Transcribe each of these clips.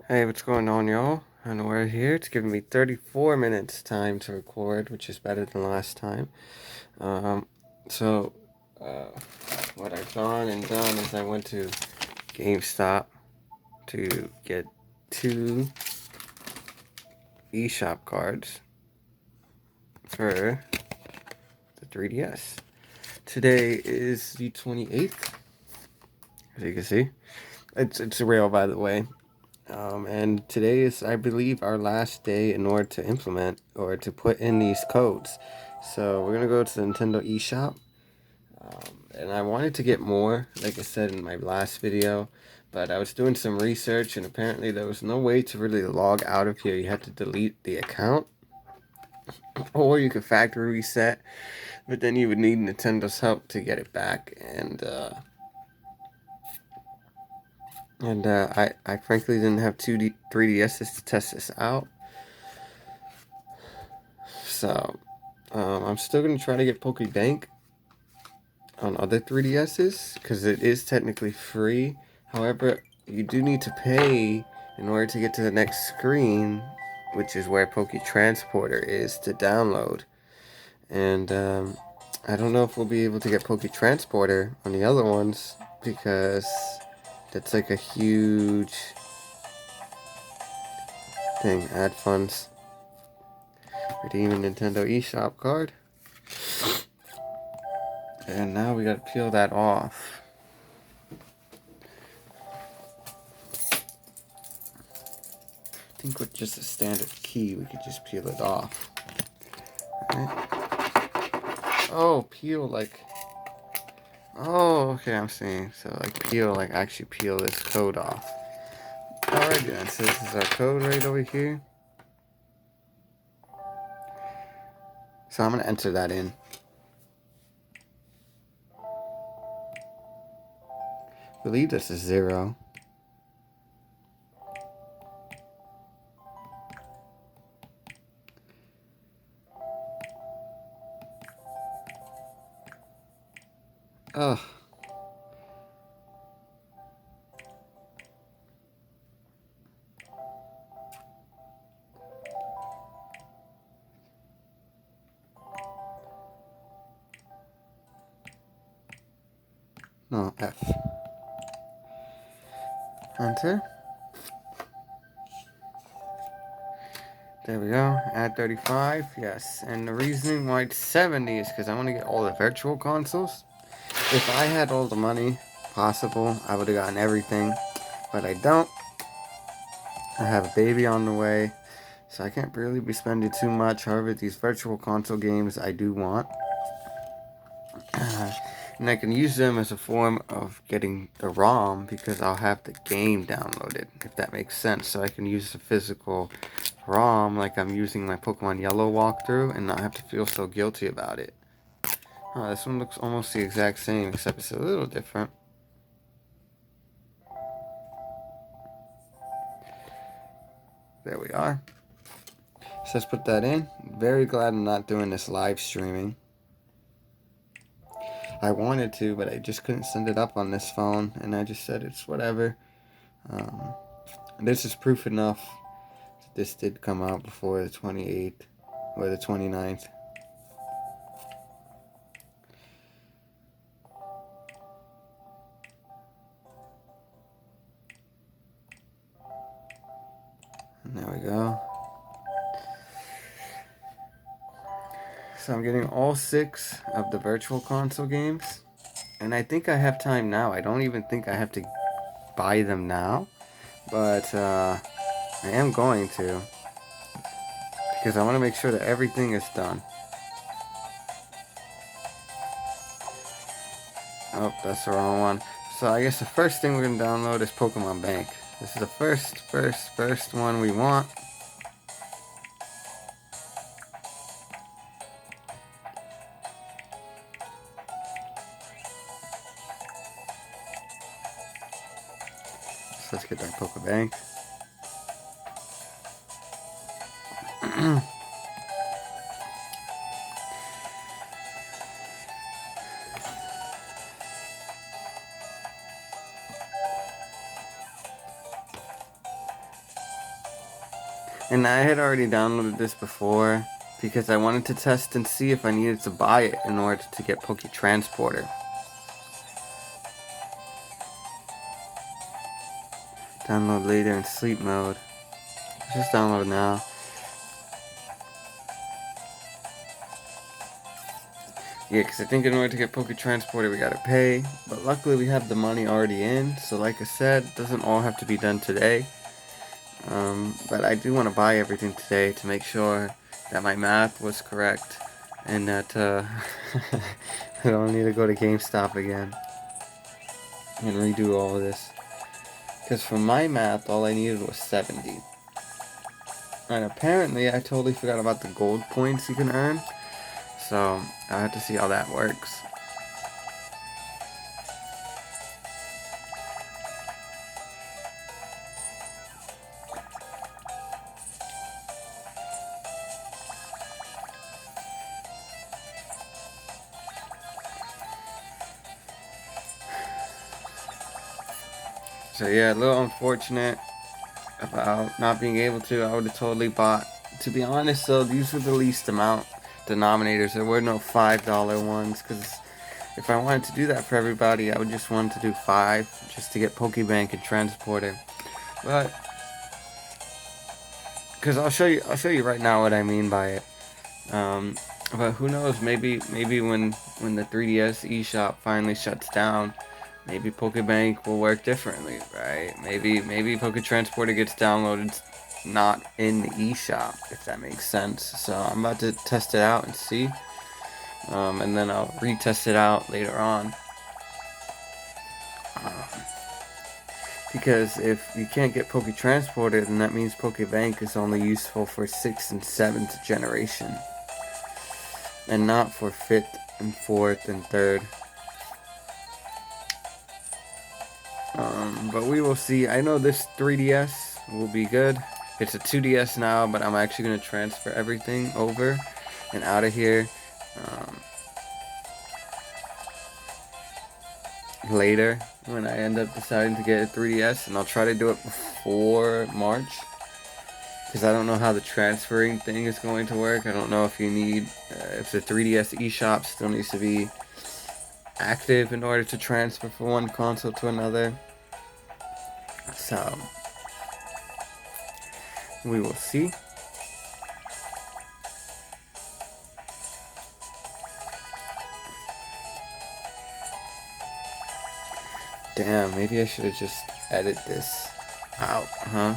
Hey, what's going on, y'all? And we're here. It's giving me 34 minutes time to record, which is better than last time. Um, so, uh, what I've gone and done is I went to GameStop to get two Eshop cards for the 3DS. Today is the 28th, as you can see. It's real, by the way. And today is, I believe, our last day in order to implement or to put in these codes. So we're gonna go to the Nintendo eShop, and I wanted to get more, like I said in my last video, but I was doing some research, and apparently there was no way to really log out of here. You had to delete the account, or you could factory reset, but then you would need Nintendo's help to get it back. I frankly didn't have 3DSs to test this out. So, I'm still going to try to get Pokebank on other 3DSs because it is technically free. However, you do need to pay in order to get to the next screen, which is where Poke Transporter is to download. And I don't know if we'll be able to get Poke Transporter on the other ones because that's like a huge thing. Add funds. Redeem a Nintendo eShop card. And now we gotta peel that off. I think with just a standard key, we could just peel it off. Right? Oh, peel like... Oh, okay, I'm seeing. So, like, peel, like, actually peel this code off. Alright, then. So this is our code right over here. So I'm gonna enter that in. I believe this is 0. Ugh. No, F. Enter. There we go. Add 35. Yes. And the reasoning why it's 70 is because I want to get all the virtual consoles. If I had all the money possible, I would have gotten everything. But I don't. I have a baby on the way. So I can't really be spending too much. However, these virtual console games I do want. And I can use them as a form of getting the ROM because I'll have the game downloaded, if that makes sense. So I can use the physical ROM like I'm using my Pokemon Yellow walkthrough and not have to feel so guilty about it. Oh, this one looks almost the exact same, except it's a little different. There we are. So let's put that in. Very glad I'm not doing this live streaming. I wanted to, but I just couldn't send it up on this phone, and I just said it's whatever. This is proof enough that this did come out before the 28th or the 29th. And there we go. So I'm getting all 6 of the virtual console games, and I think I have time now. I don't even think I have to buy them now, but I am going to because I want to make sure that everything is done. Oh, that's the wrong one. So I guess the first thing we're going to download is Pokemon Bank. This is the first one we want. So let's get that Pokebank. And I had already downloaded this before because I wanted to test and see if I needed to buy it in order to get Poke Transporter. Download later in sleep mode. Just download now. Yeah, because I think in order to get Poke Transporter we gotta pay. But luckily we have the money already in. So like I said, it doesn't all have to be done today. But I do want to buy everything today to make sure that my math was correct. And that I don't need to go to GameStop again and redo all of this. Because for my math, all I needed was 70. And apparently, I totally forgot about the gold points you can earn. So, I have to see how that works. So yeah, a little unfortunate about not being able to. I would have totally bought. To be honest though, these were the least amount denominators. There were no $5 ones, because if I wanted to do that for everybody, I would just want to do 5 just to get Pokebank and Transporter. But because I'll show you right now what I mean by it. But who knows? Maybe when the 3DS eShop finally shuts down, maybe Pokebank will work differently, right? Maybe Poke Transporter gets downloaded not in the eShop, if that makes sense. So I'm about to test it out and see, and then I'll retest it out later on. Because if you can't get Poke Transporter, then that means Pokebank is only useful for 6th and 7th generation, and not for 5th and 4th and 3rd. But we will see. I know this 3DS will be good. It's a 2DS now, but I'm actually going to transfer everything over and out of here later when I end up deciding to get a 3DS, and I'll try to do it before March, because I don't know how the transferring thing is going to work. I don't know if you need, if the 3DS eShop still needs to be active in order to transfer from one console to another. So we will see. Damn, maybe I should have just edited this out, huh?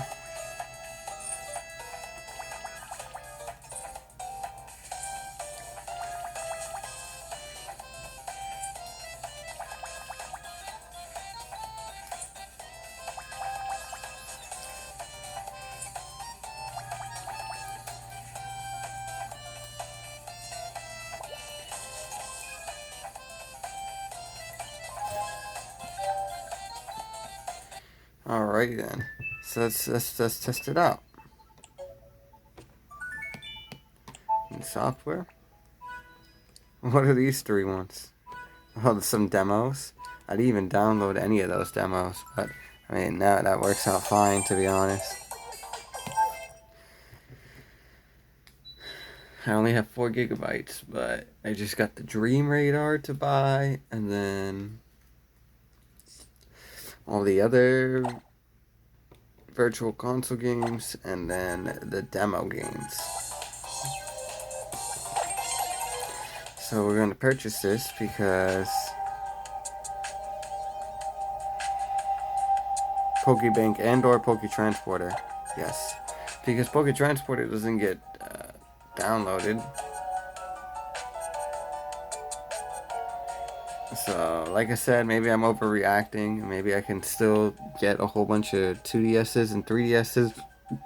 Alright then. So let's test it out. In software. What are these 3 ones? Oh, some demos. I didn't even download any of those demos, but I mean that works out fine, to be honest. I only have 4 gigabytes, but I just got the Dream Radar to buy, and then all the other virtual console games, and then the demo games. So we're going to purchase this because Pokebank and or Poke Transporter. Yes. Because Poke Transporter doesn't get downloaded. So, like I said, maybe I'm overreacting. Maybe I can still get a whole bunch of 2DSs and 3DSs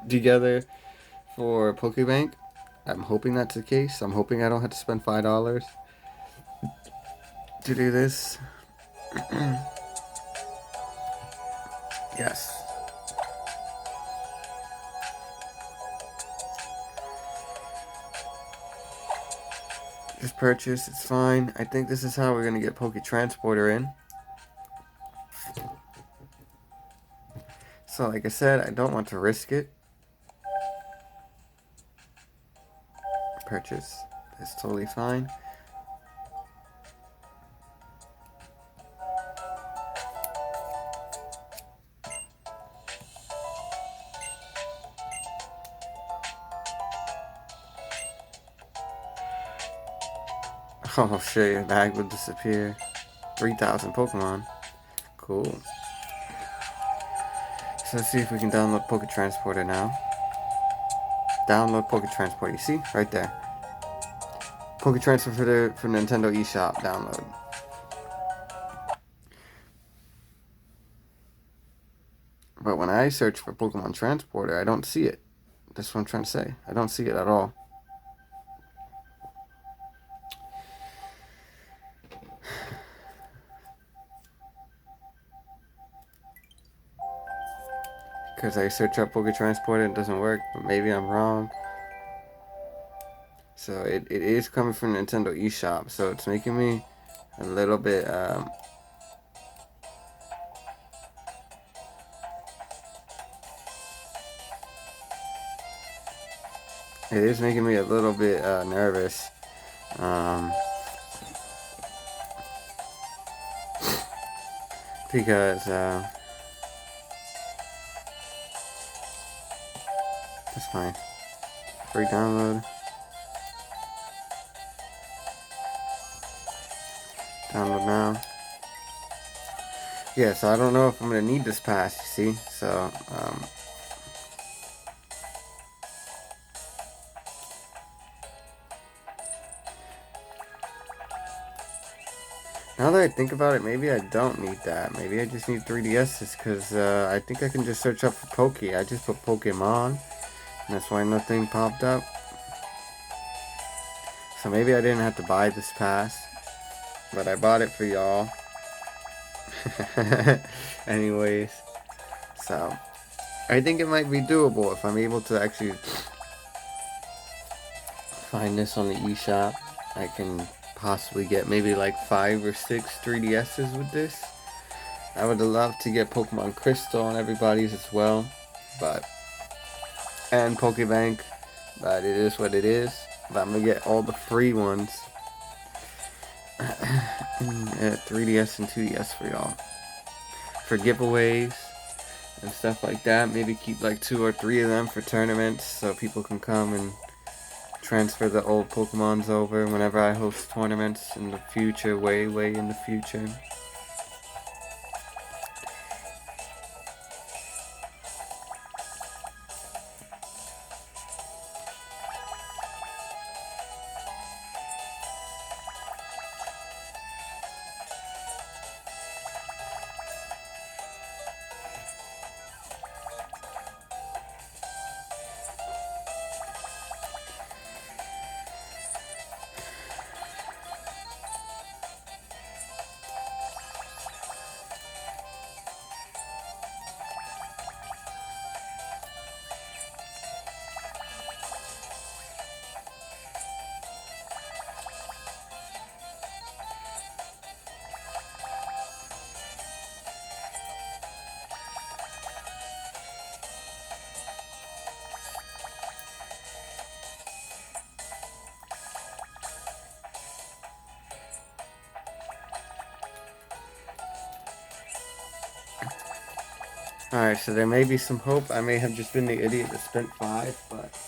together for Pokebank. I'm hoping that's the case. I'm hoping I don't have to spend $5 to do this. Yes. Just purchase, it's fine. I think this is how we're going to get Poke Transporter in. So like I said, I don't want to risk it. purchase. That's totally fine. Oh shit, your bag will disappear. 3,000 Pokemon. Cool. So let's see if we can download Poke Transporter now. Download Poke Transporter. You see? Right there. Poke Transfer for Nintendo eShop. Download. But when I search for Pokemon Transporter, I don't see it. That's what I'm trying to say. I don't see it at all. Because I search up Poke Transporter and it doesn't work, but maybe I'm wrong. So it is coming from Nintendo eShop, so it's making me a little bit it is making me a little bit nervous. Because that's fine. Free download. Download now. Yeah, so I don't know if I'm gonna need this pass, you see? So now that I think about it, maybe I don't need that. Maybe I just need 3DSs because I think I can just search up for Poke. I just put Pokemon, and that's why nothing popped up. So maybe I didn't have to buy this pass, but I bought it for y'all. Anyways, so I think it might be doable if I'm able to actually find this on the eShop. I can possibly get maybe like 5 or 6 3DSs with this. I would love to get Pokemon Crystal on everybody's as well, and Pokebank, but it is what it is. But I'm gonna get all the free ones. 3DS and 2DS for y'all. For giveaways and stuff like that. Maybe keep like 2 or 3 of them for tournaments so people can come and transfer the old Pokemons over whenever I host tournaments in the future, way in the future. Alright, so there may be some hope. I may have just been the idiot that spent 5, but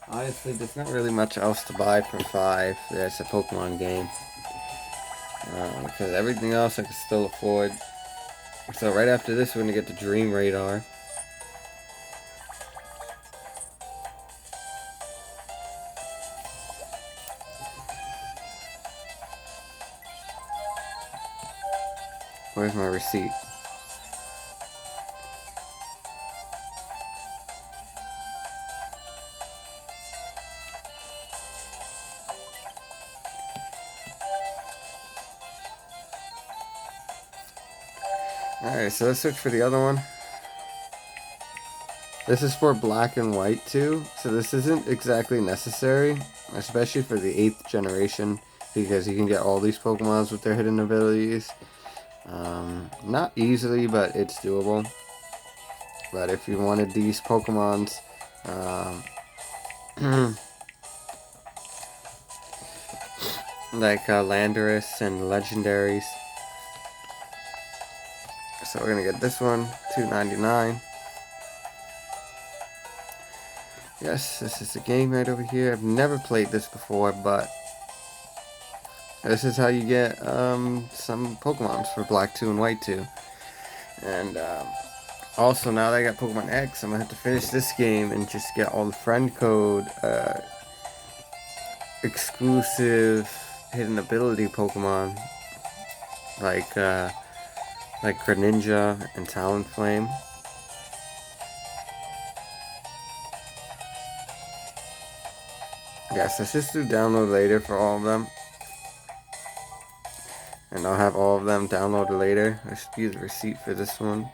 honestly, there's not really much else to buy for 5. That's a Pokemon game. Because everything else I can still afford. So right after this, we're going to get the Dream Radar. Where's my receipt? Alright, so let's search for the other one. This is for black and white too, so this isn't exactly necessary, especially for the 8th generation, because you can get all these Pokemons with their hidden abilities. Not easily, but it's doable. But if you wanted these Pokemons, like Landorus and legendaries. So we're gonna get this one, $2.99. Yes, this is the game right over here. I've never played this before, but this is how you get some Pokemons for Black 2 and White 2. And also, now that I got Pokemon X, I'm gonna have to finish this game and just get all the friend code exclusive hidden ability Pokemon like Greninja and Talonflame. Yes, let's just do download later for all of them. And I'll have all of them downloaded later. I should use the receipt for this one.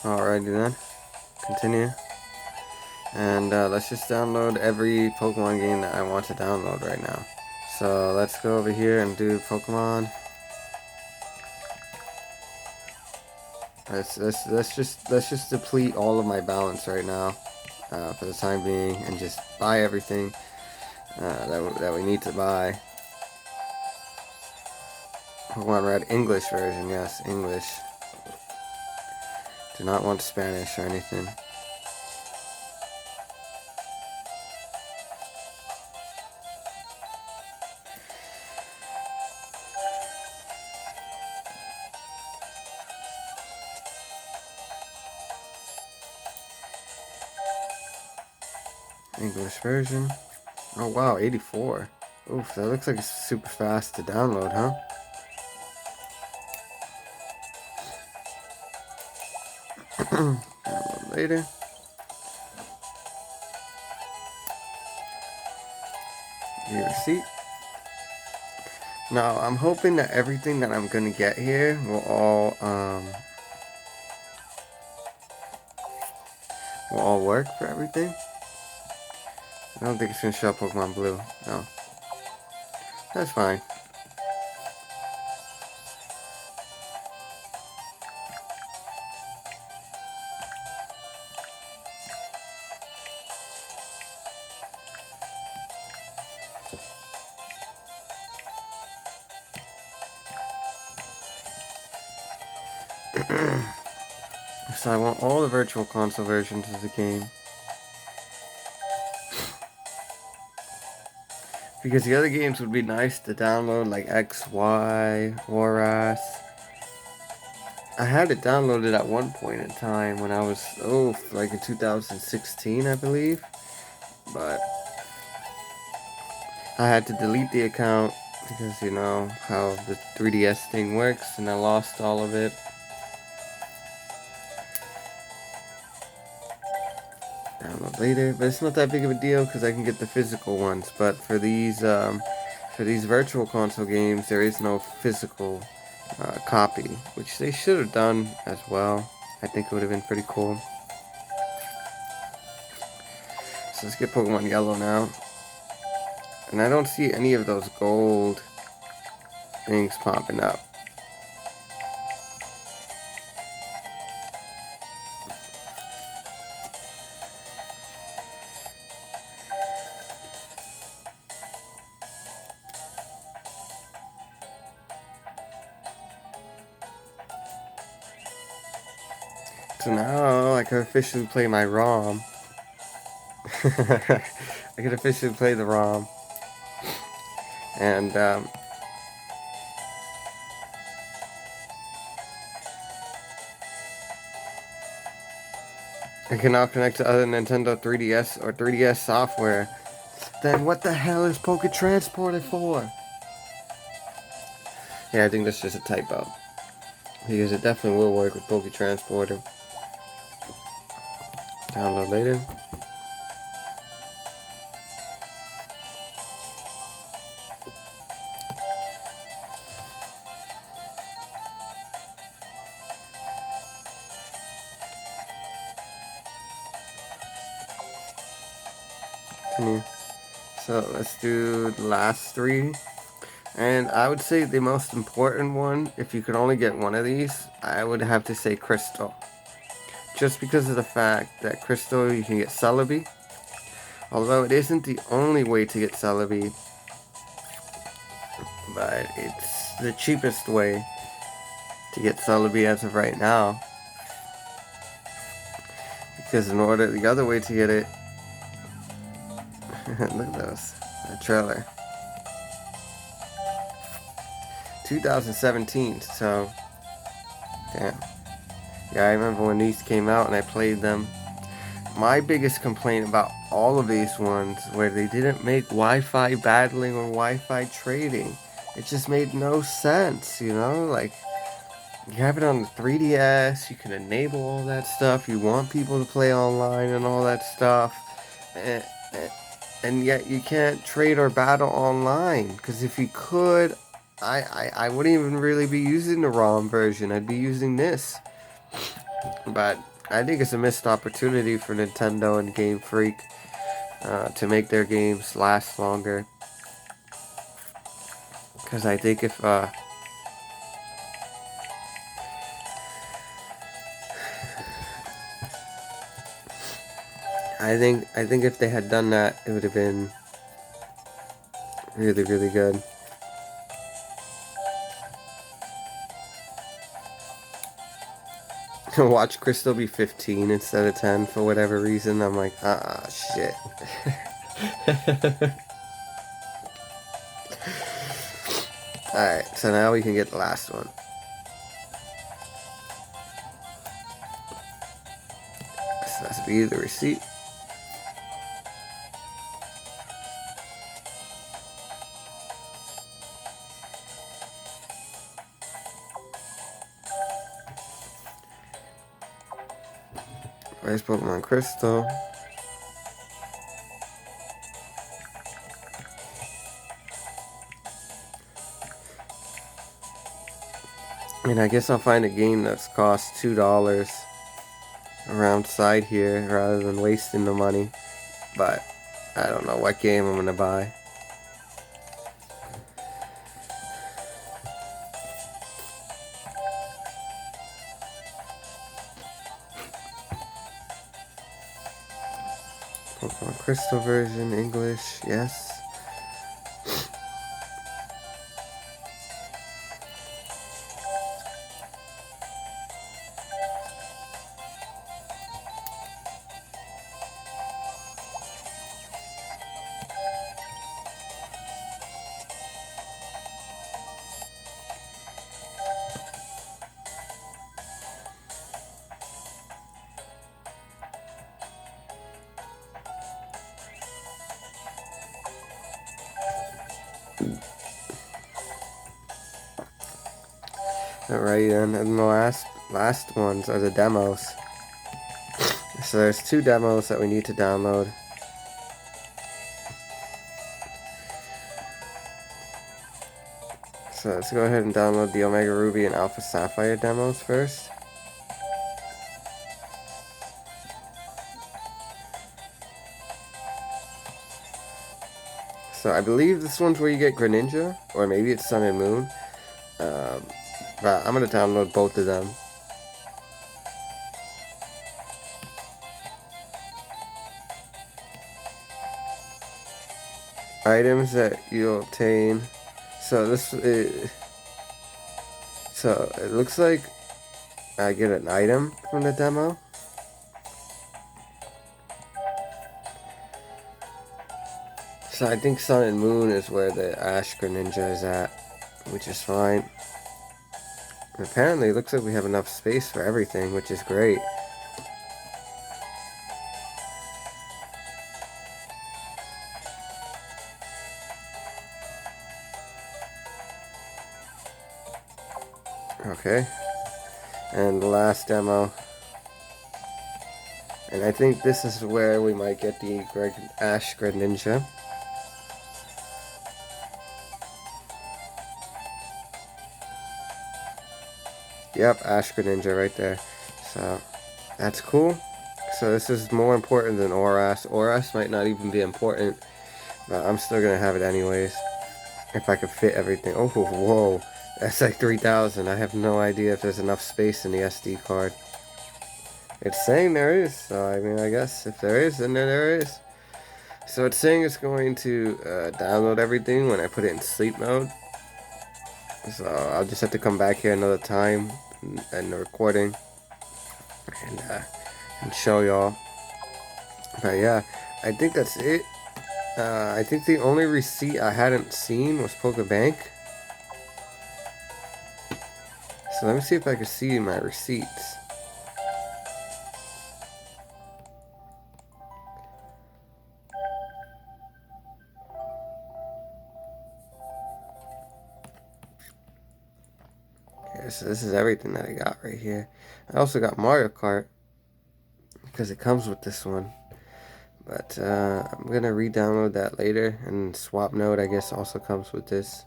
Alrighty then. Continue. And let's just download every Pokemon game that I want to download right now. So let's go over here and do Pokemon. Let's just deplete all of my balance right now for the time being, and just buy everything that we need to buy. Pokemon Red English version, yes, English. Do not want Spanish or anything. English version. Oh wow, 84. Oof, that looks like it's super fast to download, huh? Download later. Your receipt. Now, I'm hoping that everything that I'm gonna get here will all work for everything. I don't think it's gonna show up Pokemon Blue. No. That's fine. So I want all the virtual console versions of the game. Because the other games would be nice to download, like X, Y, Horas. I had it downloaded at one point in time when I was, like in 2016, I believe. But I had to delete the account because you know how the 3DS thing works, and I lost all of it. Download later, but it's not that big of a deal because I can get the physical ones. But for these virtual console games, there is no physical copy, which they should have done as well. I think it would have been pretty cool. So let's get Pokemon Yellow now. And I don't see any of those gold things popping up. So now I can officially play my ROM. I can officially play the ROM. And I can now connect to other Nintendo 3DS or 3DS software. Then what the hell is Poke Transporter for? Yeah, I think that's just a typo. Because it definitely will work with Poke Transporter. Download later. Continue. So let's do the last three. And I would say the most important one, if you could only get one of these, I would have to say Crystal. just because of the fact that Crystal, you can get Celebi. Although it isn't the only way to get Celebi, but it's the cheapest way to get Celebi as of right now. Because in order, the other way to get it, look at those, the trailer. 2017, so, damn. Yeah, I remember when these came out and I played them. My biggest complaint about all of these ones where they didn't make Wi-Fi battling or Wi-Fi trading. It just made no sense, you know? Like, you have it on the 3DS, you can enable all that stuff, you want people to play online and all that stuff, and yet you can't trade or battle online. Because if you could, I wouldn't even really be using the ROM version, I'd be using this. But I think it's a missed opportunity for Nintendo and Game Freak to make their games last longer. Because I think if I think if they had done that, it would have been really, really good. Watch Crystal be 15 instead of 10 for whatever reason. I'm like, shit. Alright, so now we can get the last one. So that's be the receipt. Where's Pokemon Crystal? And I guess I'll find a game that's cost $2 around side here rather than wasting the money. But I don't know what game I'm gonna buy. Pokemon Crystal version, English, yes. Alright, and the last ones are the demos. So there's 2 demos that we need to download. So let's go ahead and download the Omega Ruby and Alpha Sapphire demos first. So I believe this one's where you get Greninja, or maybe it's Sun and Moon. But I'm going to download both of them. Items that you obtain. So so it looks like I get an item from the demo. So I think Sun and Moon is where the Ash Greninja is at, which is fine. And apparently it looks like we have enough space for everything, which is great. Okay. And the last demo. And I think this is where we might get the Ash Greninja. Yep, Ash Greninja right there. So, that's cool. So this is more important than Oras. Oras might not even be important, but I'm still going to have it anyways. If I could fit everything. Oh, whoa. That's like 3,000. I have no idea if there's enough space in the SD card. It's saying there is, so I mean, I guess if there is, then there is. So it's saying it's going to download everything when I put it in sleep mode. So I'll just have to come back here another time and the recording and show y'all. But yeah, I think that's it. I think the only receipt I hadn't seen was Pokebank. So let me see if I can see my receipts. Okay, so this is everything that I got right here. I also got Mario Kart because it comes with this one. But I'm going to re-download that later. And Swap Node, I guess, also comes with this.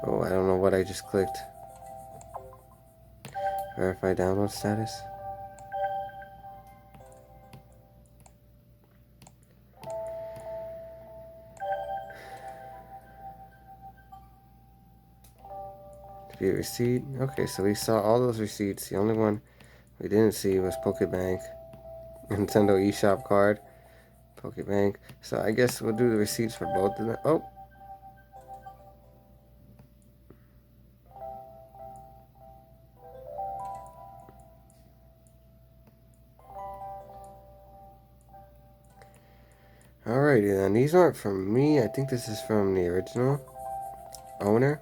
Oh, I don't know what I just clicked. Verify download status. View receipt. Okay, so we saw all those receipts. The only one we didn't see was Pokebank. Nintendo Eshop card. Pokebank. So I guess we'll do the receipts for both of them. Oh. Alrighty then. These aren't from me. I think this is from the original owner.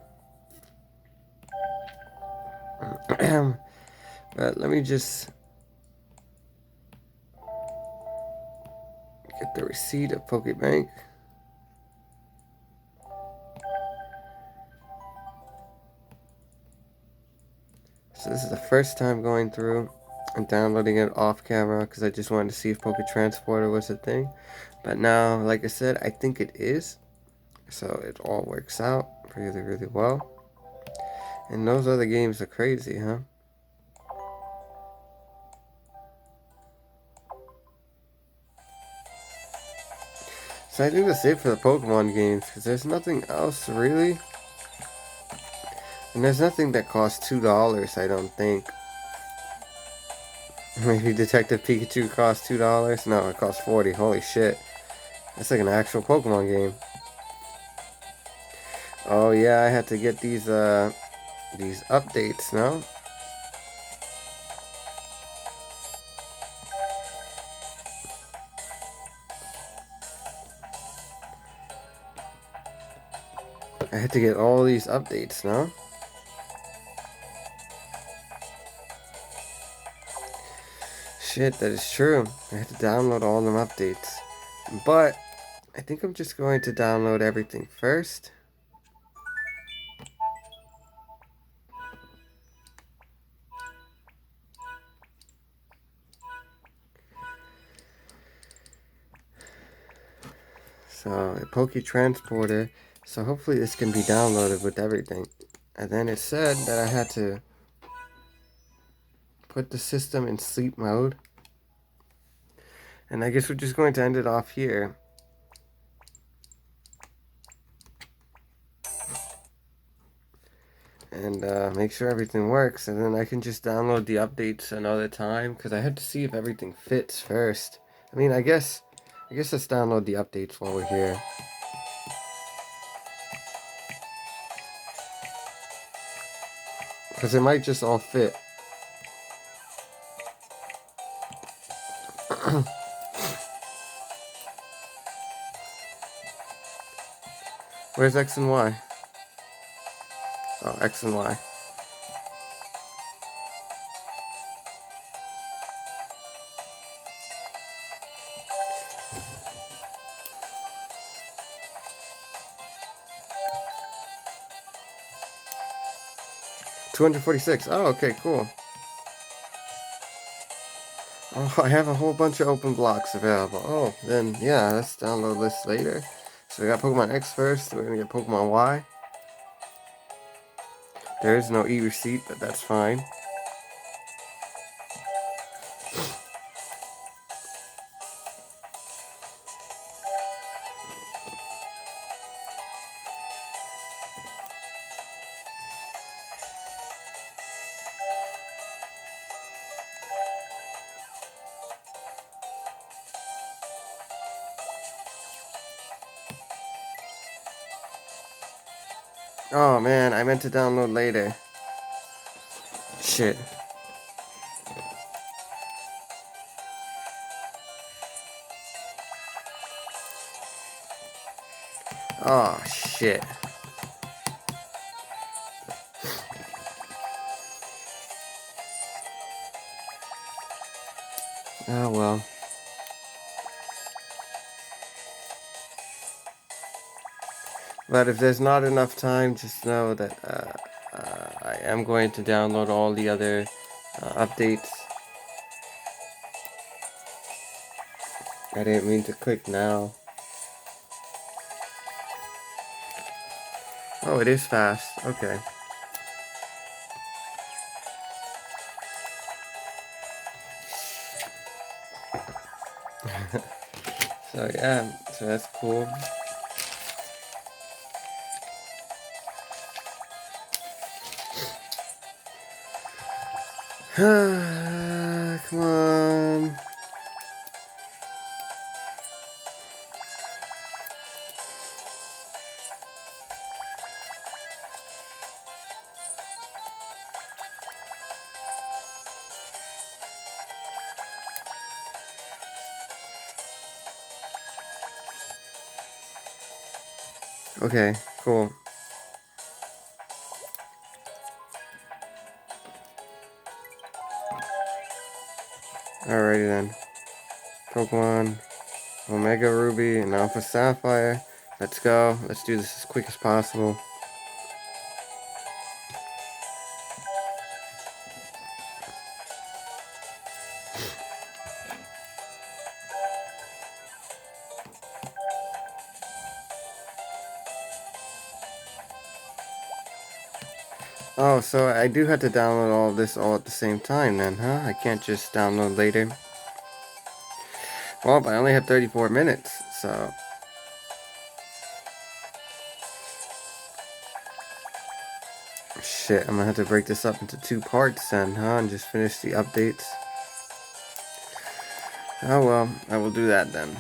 But let me just get the receipt of Pokebank. So this is the first time going through and downloading it off camera because I just wanted to see if Poke Transporter was a thing. But now, like I said, I think it is. So it all works out really, really well. And those other games are crazy, huh? So I think that's it for the Pokemon games because there's nothing else really. And there's nothing that costs $2, I don't think. Maybe Detective Pikachu costs $2? No, it costs 40. Holy shit. That's like an actual Pokemon game. Oh yeah, I had to get these updates, no? I had to get all these updates, no? Shit, that is true. I had to download all them updates. But I think I'm just going to download everything first. So, a Poke Transporter. So hopefully this can be downloaded with everything. And then it said that I had to put the system in sleep mode. And I guess we're just going to end it off here. And make sure everything works. And then I can just download the updates another time. Because I had to see if everything fits first. I mean, I guess let's download the updates while we're here. Because it might just all fit. Where's X and Y? Oh, X and Y. $246. Oh, okay, cool. Oh, I have a whole bunch of open blocks available. Oh, then, yeah, let's download this later. So we got Pokemon X first. We're going to get Pokemon Y. There is no e-receipt, but that's fine. Oh man, I meant to download later. Shit. Oh shit. Oh well. But if there's not enough time, just know that I am going to download all the other updates. I didn't mean to click now. Oh, it is fast. Okay. So yeah, so that's cool. Come on. Okay, cool. Alrighty then. Pokemon, Omega Ruby, and Alpha Sapphire. Let's go. Let's do this as quick as possible. Oh, so I do have to download all this all at the same time then, huh? I can't just download later. Well, I only have 34 minutes, so... Shit, I'm gonna have to break this up into 2 parts then, huh? And just finish the updates. Oh well, I will do that then.